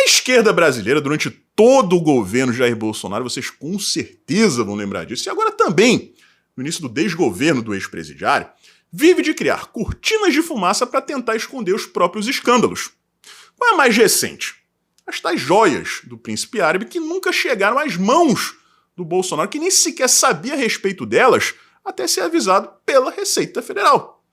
A esquerda brasileira, durante todo o governo Jair Bolsonaro, vocês com certeza vão lembrar disso, e agora também, no início do desgoverno do ex-presidiário, vive de criar cortinas de fumaça para tentar esconder os próprios escândalos. Qual é a mais recente? As tais joias do príncipe árabe que nunca chegaram às mãos do Bolsonaro, que nem sequer sabia a respeito delas até ser avisado pela Receita Federal.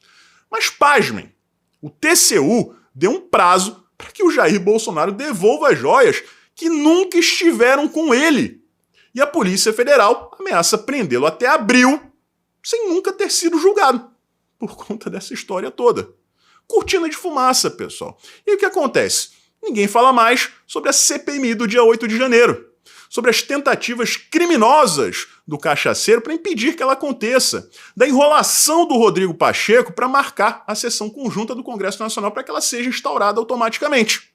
Mas pasmem, o TCU deu um prazo para que o Jair Bolsonaro devolva as joias que nunca estiveram com ele. E a Polícia Federal ameaça prendê-lo até abril, sem nunca ter sido julgado, por conta dessa história toda. Cortina de fumaça, pessoal. E o que acontece? Ninguém fala mais sobre a CPMI do dia 8 de janeiro, sobre as tentativas criminosas do cachaceiro para impedir que ela aconteça, da enrolação do Rodrigo Pacheco para marcar a sessão conjunta do Congresso Nacional para que ela seja instaurada automaticamente.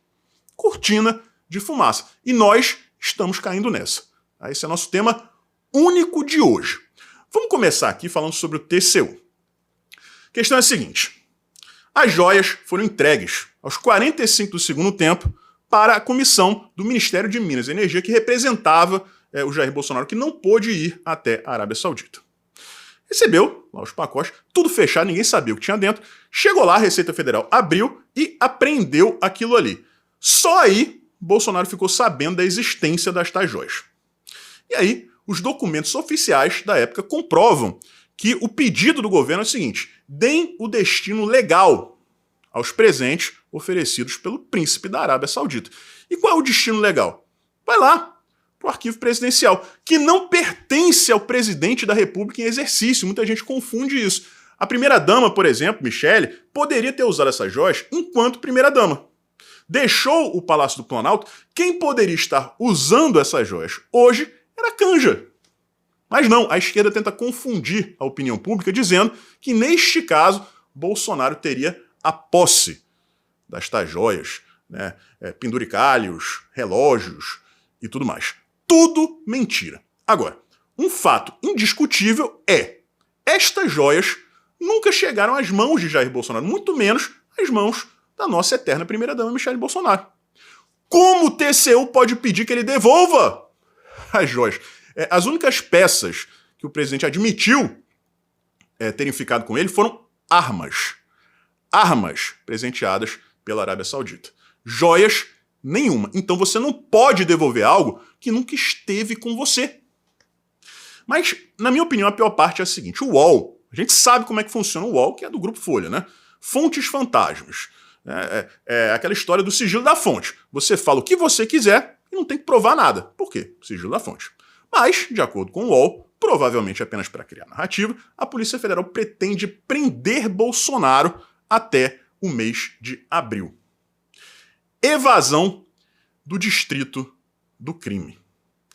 Cortina de fumaça. E nós estamos caindo nessa. Esse é o nosso tema único de hoje. Vamos começar aqui falando sobre o TCU. A questão é a seguinte: as joias foram entregues aos 45 do segundo tempo para a comissão do Ministério de Minas e Energia, que representava o Jair Bolsonaro, que não pôde ir até a Arábia Saudita. Recebeu lá os pacotes, tudo fechado, ninguém sabia o que tinha dentro. Chegou lá, a Receita Federal abriu e apreendeu aquilo ali. Só aí, Bolsonaro ficou sabendo da existência das tais joias. E aí, os documentos oficiais da época comprovam que o pedido do governo é o seguinte: deem o destino legal aos presentes oferecidos pelo príncipe da Arábia Saudita. E qual é o destino legal? Vai lá para o arquivo presidencial, que não pertence ao presidente da República em exercício. Muita gente confunde isso. A primeira-dama, por exemplo, Michele, poderia ter usado essas joias enquanto primeira-dama. Deixou o Palácio do Planalto, quem poderia estar usando essas joias hoje era Canja. Mas não, a esquerda tenta confundir a opinião pública dizendo que, neste caso, Bolsonaro teria a posse das tais joias, né? Penduricalhos, relógios e tudo mais. Tudo mentira. Agora, um fato indiscutível é: estas joias nunca chegaram às mãos de Jair Bolsonaro, muito menos às mãos da nossa eterna primeira-dama Michele Bolsonaro. Como o TCU pode pedir que ele devolva as joias? As únicas peças que o presidente admitiu terem ficado com ele foram armas. Armas presenteadas pela Arábia Saudita. Joias, nenhuma. Então você não pode devolver algo que nunca esteve com você. Mas, na minha opinião, a pior parte é a seguinte: o UOL, a gente sabe como é que funciona o UOL, que é do Grupo Folha, né? Fontes fantasmas. É aquela história do sigilo da fonte. Você fala o que você quiser e não tem que provar nada. Por quê? Sigilo da fonte. Mas, de acordo com o UOL, provavelmente apenas para criar narrativa, a Polícia Federal pretende prender Bolsonaro até o mês de abril. Evasão do distrito do crime.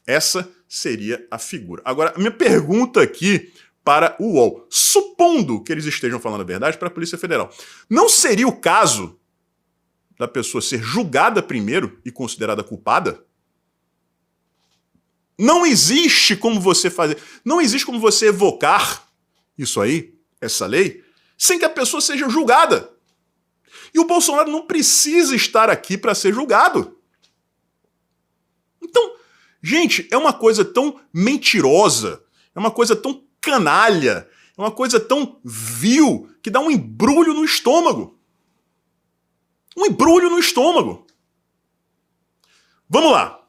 Essa seria a figura. Agora, a minha pergunta aqui para o UOL, supondo que eles estejam falando a verdade para a Polícia Federal, não seria o caso da pessoa ser julgada primeiro e considerada culpada? Não existe como você fazer, não existe como você evocar isso aí, essa lei, sem que a pessoa seja julgada. E o Bolsonaro não precisa estar aqui para ser julgado. Então, gente, é uma coisa tão mentirosa, é uma coisa tão canalha, é uma coisa tão vil, que dá um embrulho no estômago. Um embrulho no estômago. Vamos lá.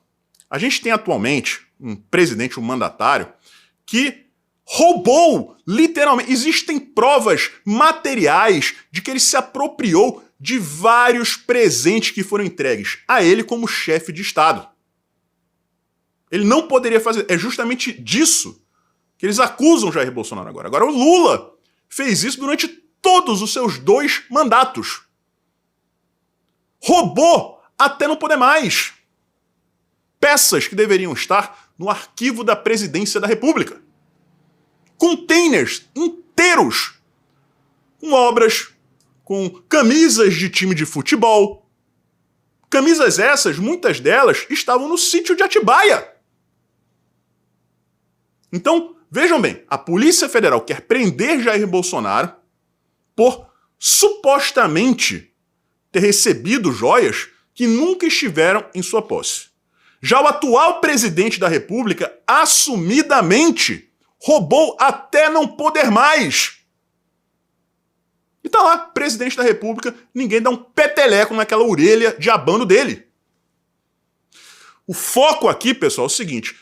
A gente tem atualmente um presidente, um mandatário, que roubou, literalmente. Existem provas materiais de que ele se apropriou de vários presentes que foram entregues a ele como chefe de Estado. Ele não poderia fazer. É justamente disso que eles acusam Jair Bolsonaro agora. Agora o Lula fez isso durante todos os seus 2 mandatos. Roubou até não poder mais. Peças que deveriam estar no arquivo da Presidência da República. Containers inteiros com obras, com camisas de time de futebol. Camisas essas, muitas delas, estavam no sítio de Atibaia. Então, vejam bem, a Polícia Federal quer prender Jair Bolsonaro por supostamente ter recebido joias que nunca estiveram em sua posse. Já o atual presidente da República, assumidamente, roubou até não poder mais. E tá lá, presidente da República, ninguém dá um peteleco naquela orelha de abano dele. O foco aqui, pessoal, é o seguinte: